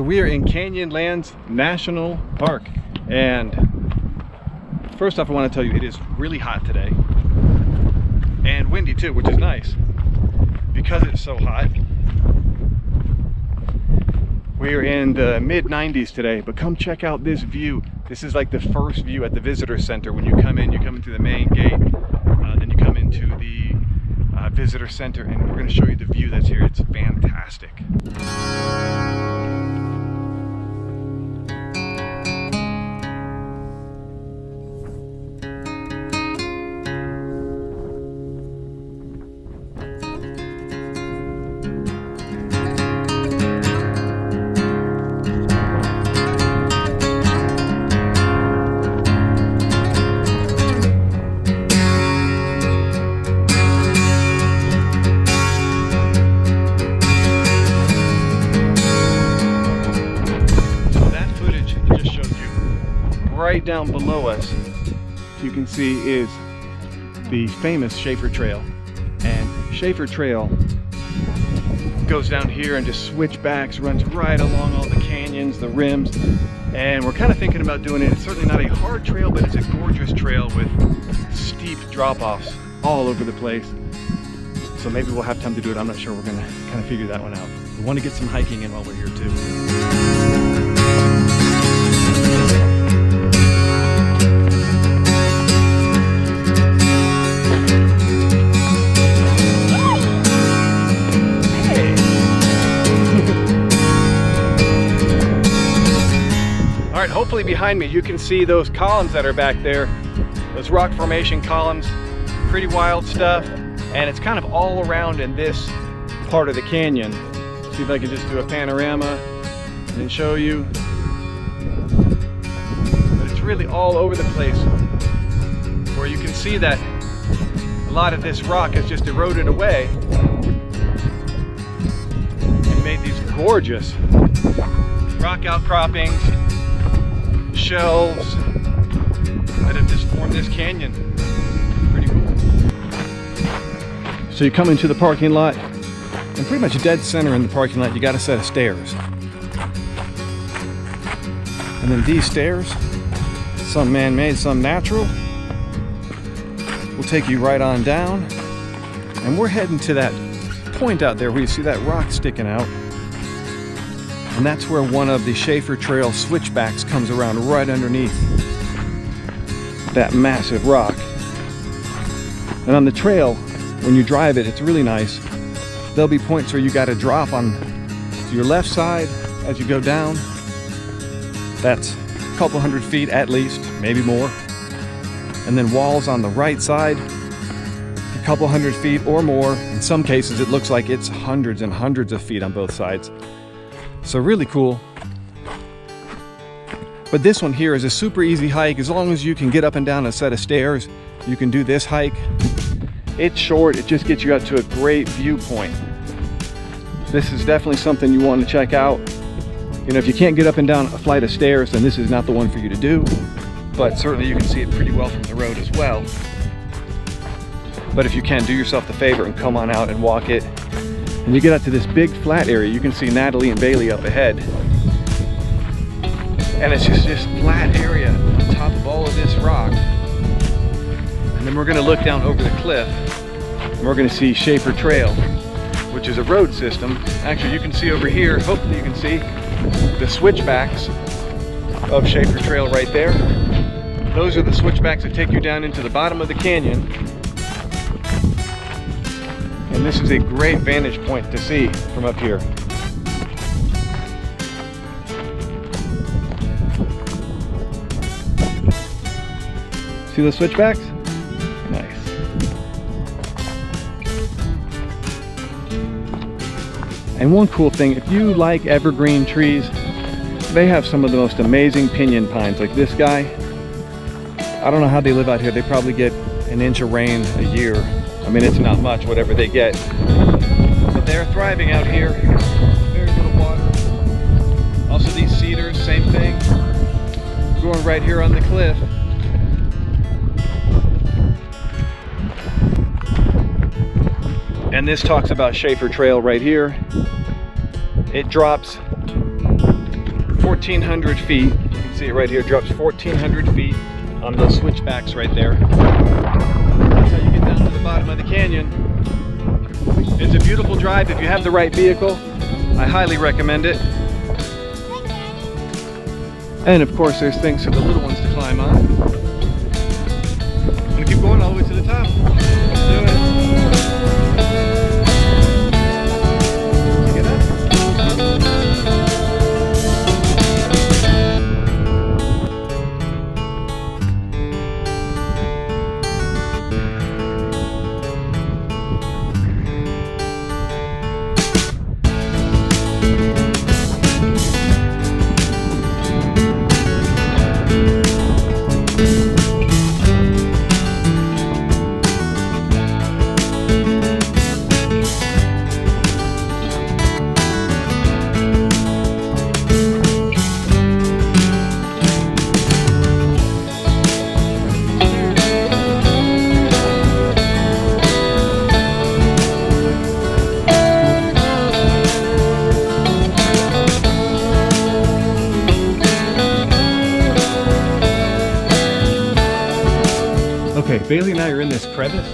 we are in Canyonlands National Park, and first off I want to tell you it is really hot today and windy too, which is nice. Because it's so hot, we are in the mid-90s today, but come check out this view. This is like the first view at the visitor center. When you come in through the main gate, then you come into the visitor center, and we're going to show you the view that's here. It's fantastic. Right down below us, you can see, is the famous Schaefer Trail. And Schaefer Trail goes down here and just switchbacks, runs right along all the canyons, the rims, and we're kind of thinking about doing it. It's certainly not a hard trail, but it's a gorgeous trail with steep drop-offs all over the place. So maybe we'll have time to do it. I'm not sure. We're gonna kind of figure that one out. We want to get some hiking in while we're here too. Alright, hopefully behind me you can see those columns that are back there. Those rock formation columns. Pretty wild stuff. And it's kind of all around in this part of the canyon. See if I can just do a panorama and show you. But it's really all over the place, where you can see that a lot of this rock has just eroded away and made these gorgeous rock outcroppings, shelves that have just formed this canyon. Pretty cool. So you come into the parking lot, and pretty much dead center in the parking lot you got a set of stairs. And then these stairs, some man-made, some natural, will take you right on down. And we're heading to that point out there where you see that rock sticking out. And that's where one of the Schaefer Trail switchbacks comes around right underneath that massive rock. And on the trail, when you drive it, it's really nice. There'll be points where you got to drop on to your left side as you go down. That's a couple hundred feet at least, maybe more. And then walls on the right side, a couple hundred feet or more. In some cases, it looks like it's hundreds and hundreds of feet on both sides. So really cool. But this one here is a super easy hike. As long as you can get up and down a set of stairs, you can do this hike. It's short, it just gets you out to a great viewpoint. This is definitely something you want to check out. You know, if you can't get up and down a flight of stairs, then this is not the one for you to do. But certainly you can see it pretty well from the road as well. But if you can, do yourself the favor and come on out and walk it. And you get out to this big flat area, you can see Natalie and Bailey up ahead. And it's just this flat area on top of all of this rock. And then we're going to look down over the cliff, and we're going to see Schaefer Trail, which is a road system. Actually, you can see over here, hopefully you can see the switchbacks of Schaefer Trail right there. Those are the switchbacks that take you down into the bottom of the canyon. And this is a great vantage point to see from up here. See those switchbacks? Nice. And one cool thing, if you like evergreen trees, they have some of the most amazing pinyon pines, like this guy. I don't know how they live out here. They probably get an inch of rain a year. I mean, it's not much, whatever they get. But they're thriving out here. Very little water. Also these cedars, same thing. Going right here on the cliff. And this talks about Schaefer Trail right here. It drops 1,400 feet. You can see it right here, drops 1,400 feet on those switchbacks right there. That's how you get down to the bottom of the canyon. It's a beautiful drive if you have the right vehicle. I highly recommend it. And of course there's things for the little ones to climb on. I'm gonna keep going all the way to the top. Let's do it. Okay, Bailey and I are in this crevice.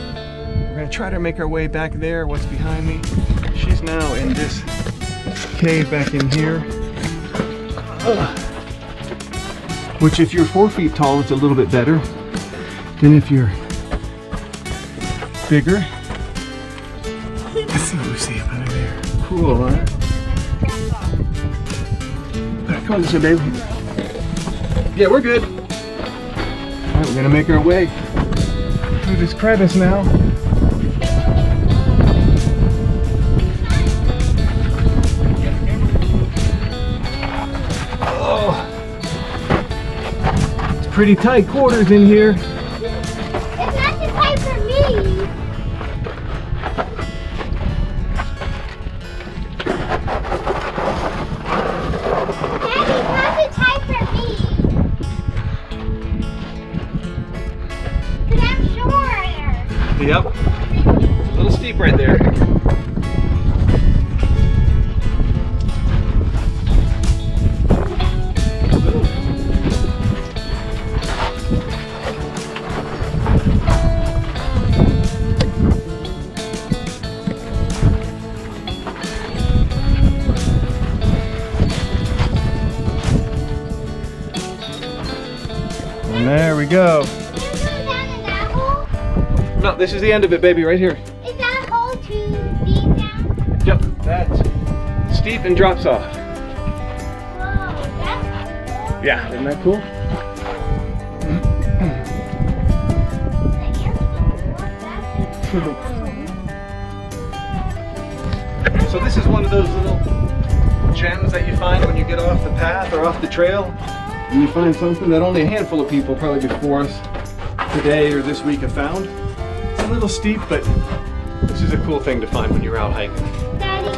We're gonna try to make our way back there. What's behind me? She's now in this cave back in here. Which if you're 4 feet tall, it's a little bit better than if you're bigger. Let's see what we see up under there. Cool, huh? Come on this way, baby. Yeah, we're good. All right, we're gonna make our way through this crevice now. Oh, it's pretty tight quarters in here. It's not too tight for me. Daddy, it's not too tight for me. Because I'm shorter. Yep. A little steep right there. And there we go. No, this is the end of it, baby, right here. Is that hole too deep down? Yep, that's steep and drops off. Whoa, that's cool. Yeah, isn't that cool? So this is one of those little gems that you find when you get off the path or off the trail, and you find something that only a handful of people probably before us today or this week have found. It's a little steep, but this is a cool thing to find when you're out hiking. Daddy.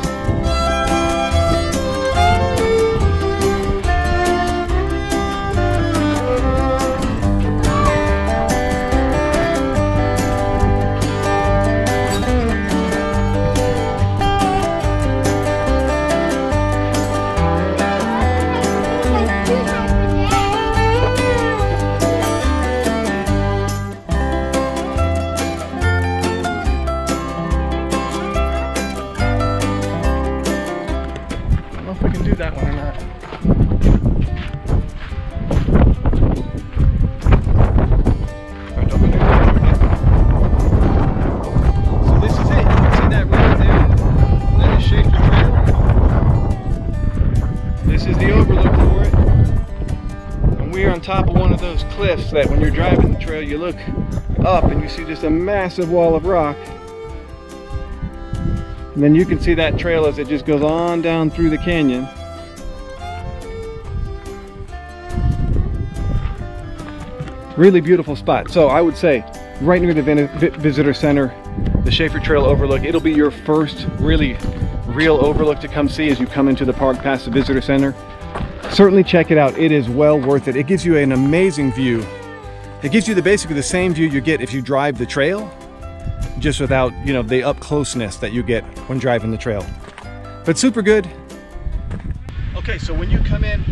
That one or not. Alright, don't go near that. So this is it. You can see that right there. That is Schaefer Trail. This is the overlook for it. And we are on top of one of those cliffs that when you're driving the trail, you look up and you see just a massive wall of rock. And then you can see that trail as it just goes on down through the canyon. Really beautiful spot. So I would say right near the visitor center, the Schaefer Trail overlook. It'll be your first really real overlook to come see as you come into the park past the visitor center. Certainly check it out. It is well worth it. It gives you an amazing view. It gives you basically the same view you get if you drive the trail, just without, you know, the up closeness that you get when driving the trail. But super good. Okay, so when you come in,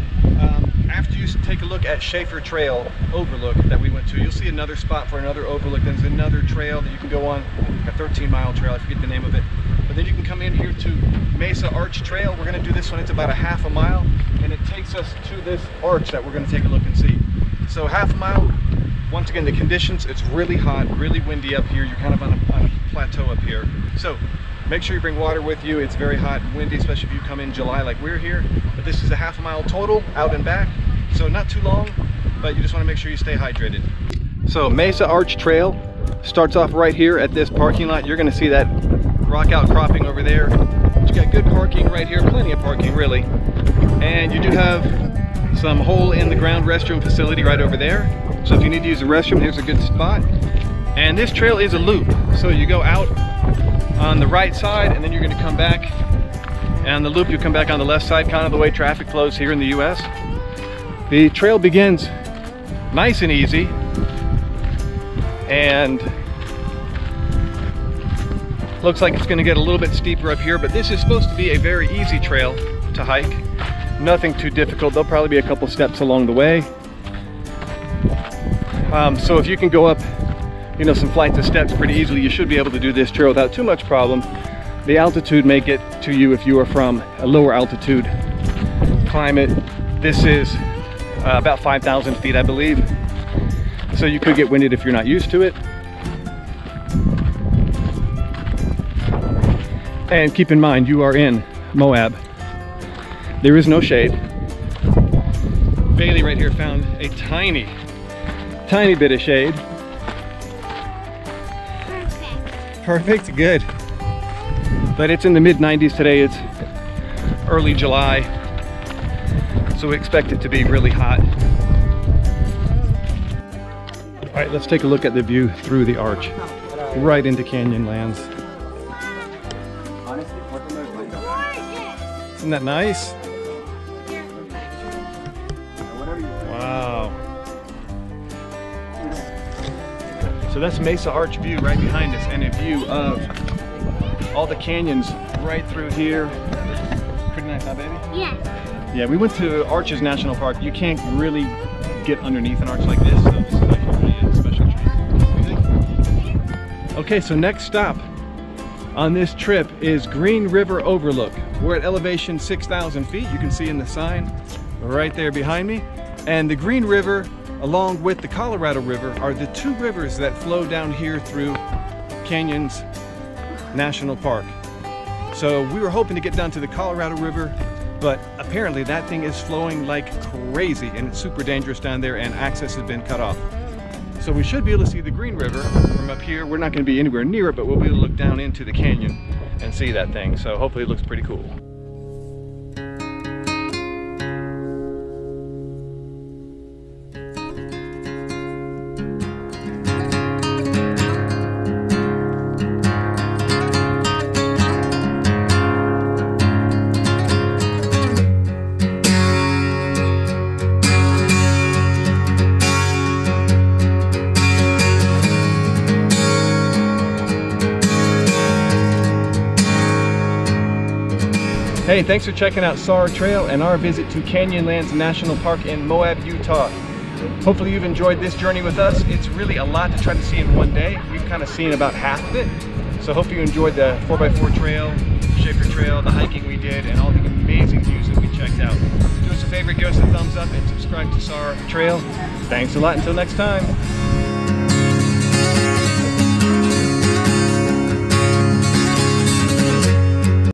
after you take a look at Schaefer Trail Overlook that we went to, you'll see another spot for another overlook. There's another trail that you can go on, a 13-mile trail, I forget the name of it. But then you can come in here to Mesa Arch Trail. We're gonna do this one, it's about a half a mile, and it takes us to this arch that we're gonna take a look and see. So half a mile, once again, the conditions, it's really hot, really windy up here. You're kind of on a plateau up here. So make sure you bring water with you. It's very hot and windy, especially if you come in July like we're here. But this is a half a mile total, out and back. So not too long, but you just want to make sure you stay hydrated. So Mesa Arch Trail starts off right here at this parking lot. You're going to see that rock outcropping over there. But you got good parking right here, plenty of parking really. And you do have some hole in the ground restroom facility right over there. So if you need to use the restroom, here's a good spot. And this trail is a loop. So you go out on the right side and then you're going to come back. And on the loop you come back on the left side, kind of the way traffic flows here in the US. The trail begins nice and easy, and looks like it's going to get a little bit steeper up here, but this is supposed to be a very easy trail to hike. Nothing too difficult. There'll probably be a couple steps along the way. So if you can go up, you know, some flights of steps pretty easily, you should be able to do this trail without too much problem. The altitude may get to you if you are from a lower altitude climate. This is about 5,000 feet, I believe. So you could get winded if you're not used to it. And keep in mind, you are in Moab. There is no shade. Bailey right here found a tiny bit of shade. Perfect, good. But it's in the mid-90s today. It's early July, so we expect it to be really hot. All right, let's take a look at the view through the arch, right into Canyonlands. Isn't that nice? Wow. So that's Mesa Arch view right behind us, and a view of all the canyons right through here. Pretty nice, huh, baby? Yeah. Yeah, we went to Arches National Park. You can't really get underneath an arch like this, so this is actually really a special treat. Okay, so next stop on this trip is Green River Overlook. We're at elevation 6,000 feet. You can see in the sign right there behind me. And the Green River, along with the Colorado River, are the two rivers that flow down here through Canyons National Park. So we were hoping to get down to the Colorado River, but apparently that thing is flowing like crazy and it's super dangerous down there and access has been cut off. So we should be able to see the Green River from up here. We're not going to be anywhere near it, but we'll be able to look down into the canyon and see that thing. So hopefully it looks pretty cool. Hey, thanks for checking out SAR Trail and our visit to Canyonlands National Park in Moab, Utah. Hopefully you've enjoyed this journey with us. It's really a lot to try to see in one day. We've kind of seen about half of it. So hope you enjoyed the 4x4 trail, Schaefer Trail, the hiking we did, and all the amazing views that we checked out. Do us a favor, give us a thumbs up and subscribe to SAR Trail. Thanks a lot, until next time.